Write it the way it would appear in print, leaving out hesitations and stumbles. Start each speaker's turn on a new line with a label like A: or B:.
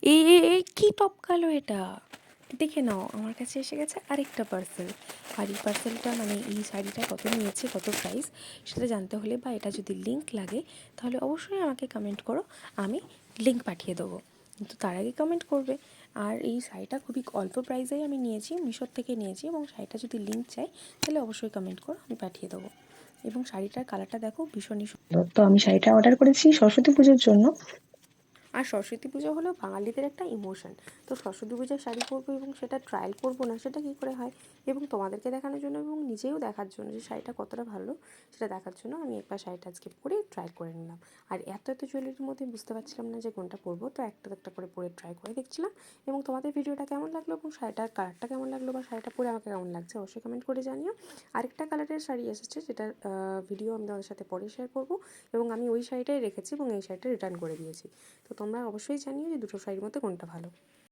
A: এই কি টপকালো এটা? দেখে নাও, আমার কাছে এসে গেছে আরেকটা পার্সেল। আর এই পার্সেলটা মানে এই শাড়িটা কত নিয়েছে, কত প্রাইস সেটা জানতে হলে বা এটা যদি লিঙ্ক লাগে তাহলে অবশ্যই আমাকে কমেন্ট করো, আমি লিঙ্ক পাঠিয়ে দেবো। কিন্তু তার আগে কমেন্ট করবে। আর এই শাড়িটা খুবই অল্প প্রাইসেই আমি নিয়েছি, মিশোর থেকে নিয়েছি, এবং শাড়িটা যদি লিঙ্ক চাই তাহলে অবশ্যই কমেন্ট করো, আমি পাঠিয়ে দেবো। এবং শাড়িটার কালারটা দেখো ভীষণই সুন্দর। তো আমি শাড়িটা অর্ডার করেছি সরস্বতী পুজোর জন্য। আর সরস্বতী পুজো হলো বাঙালিদের একটা ইমোশন। তো সরস্বতী পূজায় শাড়ি পরবো এবং সেটা ট্রায়াল করবো না, সেটা কী করে হয়? এবং তোমাদেরকে দেখানোর জন্য এবং নিজেও দেখার জন্য যে শাড়িটা কতটা ভালো সেটা দেখার জন্য আমি একবার শাড়িটা আজকে পরে ট্রাই করে নিলাম। আর এত জুয়েলারির মধ্যে বুঝতে পারছিলাম না যে কোনটা পরবো, তো একটা একটা করে পরে ট্রাই করে দেখছিলাম। এবং তোমাদের ভিডিওটা কেমন লাগলো এবং শাড়িটার কালারটা কেমন লাগলো বা শাড়িটা পরে আমাকে কেমন লাগছে অবশ্যই কমেন্ট করে জানিও। আরেকটা কালারের শাড়ি এসেছে, যেটার ভিডিও আমি তোমাদের সাথে পরে শেয়ার করবো, এবং আমি ওই শাড়িটাই রেখেছি এবং এই শাড়িটা রিটার্ন করে দিয়েছি। তো তোমরা অবশ্যই জানিও যে দুটো শাড়ির মধ্যে কোনটা ভালো।